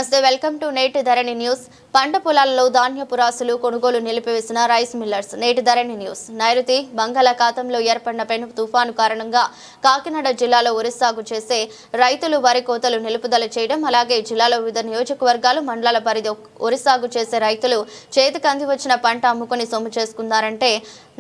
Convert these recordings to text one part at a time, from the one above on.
నమస్తే, welcome to నేటి ధరణి news. పంట పొలాల్లో ధాన్యపు రాసులు కొనుగోలు నిలిపివేసిన రైస్ మిల్లర్స్. నేటి ధరణి న్యూస్. నైరుతి బంగాళాఖాతంలో ఏర్పడిన పెను తుఫాను కారణంగా కాకినాడ జిల్లాలో వరి సాగు చేసే రైతులు వరి కోతలు నిలుపుదల చేయడం, అలాగే జిల్లాలో వివిధ నియోజకవర్గాలు మండలాల పరిధి వరి సాగు చేసే రైతులు చేతికి అంది వచ్చిన పంట అమ్ముకుని సొమ్ము చేసుకున్నారంటే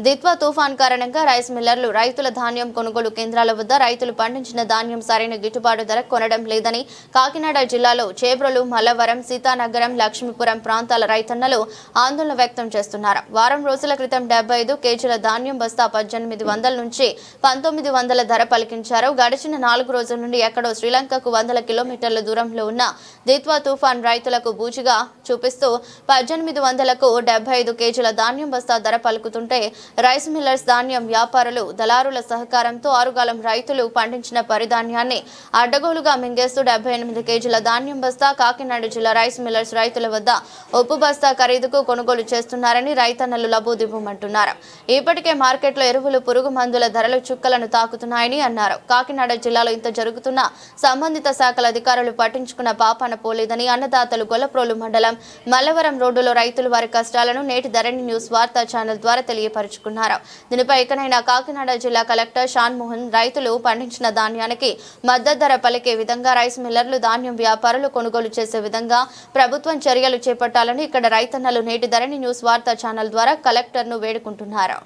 దిత్వా తుఫాన్ కారణంగా రైస్ మిల్లర్లు రైతుల ధాన్యం కొనుగోలు కేంద్రాల వద్ద రైతులు పండించిన ధాన్యం సరైన గిట్టుబాటు ధర కొనడం లేదని కాకినాడ జిల్లాలో చేబ్రోలు, మల్లవరం, సీతానగరం, లక్ష్మీపురం ప్రాంతాల రైతన్నలు ఆందోళన వ్యక్తం చేస్తున్నారు. వారం రోజుల క్రితం 75 కేజీల ధాన్యం బస్తా 1800 నుంచి 1900 ధర పలికించారు. గడిచిన 4 రోజుల నుండి ఎక్కడో శ్రీలంకకు 100 కిలోమీటర్ల దూరంలో ఉన్న దిత్వా తుఫాన్ రైతులకు బూచిగా చూపిస్తూ 1800కు 75 కేజీల ధాన్యం బస్తా ధర పలుకుతుంటే రైస్ మిల్లర్స్, ధాన్యం వ్యాపారులు, దళారుల సహకారంతో ఆరుగాలం రైతులు పండించిన పరిధాన్యాన్ని అడ్డగోలుగా మింగేస్తూ 78 కేజీల ధాన్యం బస్తా కాకినాడ జిల్లా రైస్ మిల్లర్స్ రైతుల వద్ద ఉప్పు బస్తా ఖరీదుకు కొనుగోలు చేస్తున్నారని రైతన్నలు లబోదిబోమంటున్నారు. ఇప్పటికే మార్కెట్లో ఎరువులు, పురుగు మందుల ధరలు చుక్కలను తాకుతున్నాయని అన్నారు. కాకినాడ జిల్లాలో ఇంత జరుగుతున్న సంబంధిత శాఖల అధికారులు పట్టించుకున్న పాపాన పోలేదని అన్నదాతలు గొల్లప్రోలు మండలం మల్లవరం రోడ్డులో రైతులు వారి కష్టాలను నేటి ధరణి న్యూస్ వార్తా ఛానల్ ద్వారా తెలియపరుచుకున్నారు. దీనిపై ఇకనైనా కాకినాడ జిల్లా కలెక్టర్ షాన్మోహన్ రైతులు పండించిన ధాన్యానికి మద్దతు ధర పలికే విధంగా రైస్ మిల్లర్లు, ధాన్యం వ్యాపారులు కొనుగోలు చేసే విధంగా ప్రభుత్వం చర్యలు చేపట్టాలని ఇక్కడ రైతన్నలు నేటి ధరణి న్యూస్ వార్తా ఛానల్ ద్వారా కలెక్టర్ను వేడుకుంటున్నారు.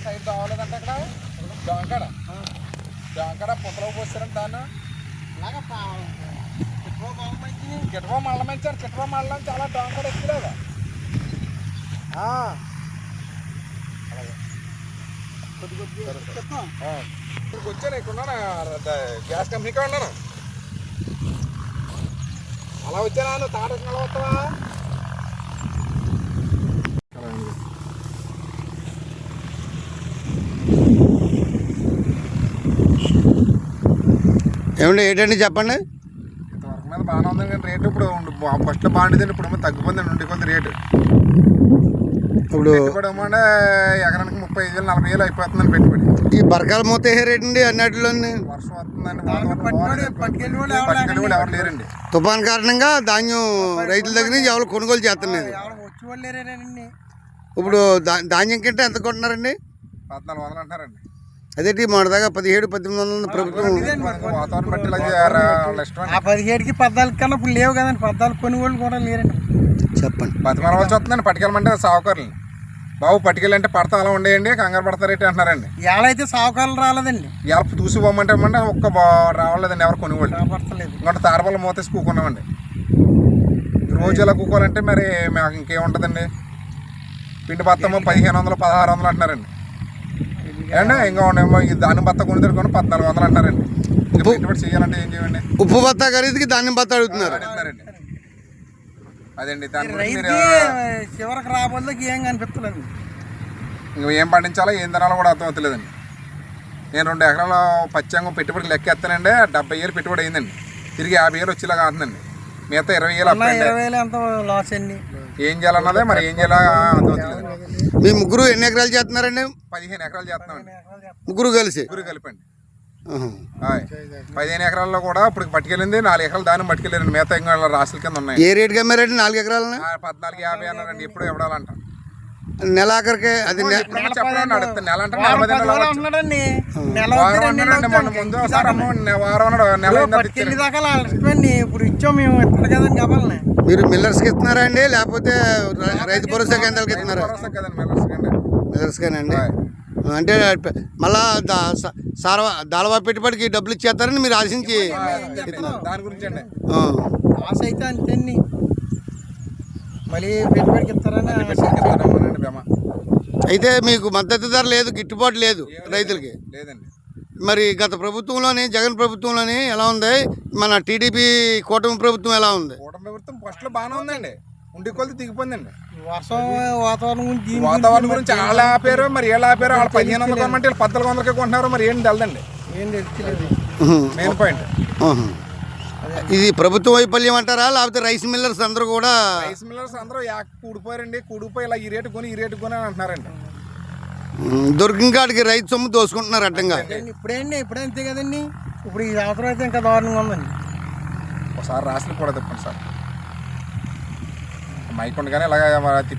సైడ్ బాగోలేదంటే అక్కడ జాంకాడ పొక్కలో పోస్తారంట దాన్ని కిటవో మళ్ళ మంచారు. కిటవో మళ్ళీ చాలా డాంకాడ ఎక్కువలేదా ఇక్కడికి వచ్చాను. ఇక్కడ ఉన్నాను, గ్యాస్ కంపెనీకే ఉన్నాను. అలా వచ్చానా? నువ్వు తాటకి వస్తావా? ఏమండి ఏంటండి చెప్పండి. ఇంతవరకు మీద బాగానే ఉంది కానీ రేటు ఇప్పుడు ఫస్ట్లో బాగుండేదండి, ఇప్పుడు తగ్గిపోయిందండి. ఉండి కొంత రేటు ఇప్పుడు ఏమంటే ఎకరానికి 35,000 40,000 అయిపోతుందండి పెట్టుబడి. ఈ బరకాల మూత ఏ రేటు అండి అన్నిటిలో? వర్షం వస్తుందండి, పట్టుకెళ్ళి కూడా ఎవరు లేరండి. తుఫాన్ కారణంగా ధాన్యం రైతుల దగ్గర నుంచి ఎవరు కొనుగోలు చేస్తున్నది. ఇప్పుడు ధాన్యం కంటే ఎంత కొంటున్నారండి? 1400 అంటారండి. అదేంటి మొదటిదాకా 1700-1800 ప్రభుత్వం వాతావరణం బట్టి 17కి 14 కన్నా ఇప్పుడు లేవు కదండి. 14 కొనుగోలు కూడా లేరండి. చెప్పండి. బతిమలవలసి వస్తుందండి. పట్టుకెళ్ళమంటే సావుకారులు బాబు పట్టుకెళ్ళంటే పడతా అలా ఉండేయండి, కంగారు పడతారేంటి అంటున్నారండి. ఇవాళైతే సావుకారులు రాలేదండి. ఇవాళ చూసిపోమంటే ఒక్క రావలేదండి ఎవరు కొనుగోలు. ఇంకొంటే తారబల్ల మూతేసి కూకున్నామండి. రోజు ఇలా కూకోవాలంటే మరి మాకు ఇంకేముంటుందండి. పిండి బత్తము 1500 1600 అంటున్నారండి. అండి ఇంకా ఉండేమో ఈ ధాన్యం బత్త కొని తిరుగుకొని 1400 అంటారండి. పెట్టుబడి చేయాలంటే ఏం చేయండి? ఉప్పు బత్తా ఖరీదుకి ధాన్యం బత్త అడుగుతున్నారు. అదండి దాని చివరికి రాబోద్దుకి ఏం కనిపిస్తలేదు. ఇంకా ఏం పండించాలో ఏం తినాలో కూడా అర్థం అవుతలేదండి. నేను 2 ఎకరాల పచ్చంగం పెట్టుబడికి లెక్కేస్తానండి. 70,000 పెట్టుబడి అయిందండి. తిరిగి 50,000 వచ్చేలాగా అవుతుందండి. మిగతా 20,000 ఎంత లాస్ అండి. ఏం చేయాలన్నదే మరి ఏం చేయాలో అర్థం అవుతలేదు. మీ ముగ్గురు ఎన్ని ఎకరాలు చేస్తున్నారండి? 15 ఎకరాలు చేస్తున్నామండి. ముగ్గురు కలిసి? ముగ్గురు కలిపండి. 15 ఎకరాల్లో కూడా ఇప్పుడు పట్టుకెళ్ళింది 4 ఎకరాలు దాన్ని పట్టుకెళ్ళారండి. మిగతా ఇంకా రాసుల కింద ఉన్నాయి. ఏ రేటుకి అమ్మారండి 4 ఎకరాలని? 14,50 అన్నారండి. ఎప్పుడు ఇవ్వడాలంట నెలాఖరికి అది చెప్పడం అడుగుతుంది నెల అంటే 40 దినాలు అవ్వచ్చు. ఉంటున్నాడండి నెల వారం అన్నాడండి మొన్న ముందు ఒకసారి వారం అన్నాడు నెల అయింది పట్టుకెళ్ళి దాకా ఇష్టమండి ఇప్పుడు ఇచ్చాం మేము ఇస్తారు కదండి కావాలని మీరు మిల్లర్స్కి ఇస్తున్నారా అండి లేకపోతే రైతు భరోసా కేంద్రాలకి ఇస్తున్నారా? భరోసా కదండి మిల్లర్స్ కండి. మిల్లర్స్కేనండి. అంటే మళ్ళా దాళవా పెట్టుబడికి డబ్బులు ఇచ్చేస్తారని మీరు ఆశించి దాని గురించి అండి ఆశ అయితే అంతేండి మళ్ళీ పెట్టుబడికి ఇస్తారని ఇస్తారేమోనండి బేమ. అయితే మీకు మద్దతు ధర లేదు, గిట్టుబాటు లేదు రైతులకి. లేదండి మరి గత ప్రభుత్వంలోని జగన్ ప్రభుత్వంలోని ఎలా ఉంది, మన టీడీపీ కూటమి ప్రభుత్వం ఎలా ఉంది? కూటమి ప్రభుత్వం ఫస్ట్ లో బాగానే ఉందండి, ఉండి కొలిది దిగిపోయిందండి. వర్షం వాతావరణం గురించి వాతావరణం గురించి వాళ్ళు ఆపారు, మరి వీళ్ళు ఆపారు. వాళ్ళు 1500 కొనమంటే వీళ్ళు 1400కే కొంటున్నారు. మరి ఏంటి తెలదండి ఏం తెలుస్తలేదు మెయిన్ పాయింట్. ఇది ప్రభుత్వ వైఫల్యం అంటారా లేకపోతే రైస్ మిల్లర్స్ అందరూ కూడా? రైస్ మిల్లర్స్ అందరూ కూడిపోయారండి. కూడిపోయి ఇలా ఈ రేటు కొని ఈ రేటు కొని అని అంటున్నారండి. దొరికిన కాడికి రైతు సొమ్ము దోసుకుంటున్నారు అడ్డంగా. ఇప్పుడే అంతే కదండి. ఇప్పుడు ఈ సంవత్సరం అయితే ఇంకా దారుణంగా ఉందండి. ఒకసారి రాసులు కూడా తిప్పండి సార్, మైక్ ఉండగానే ఇలాగ తిప్పారు.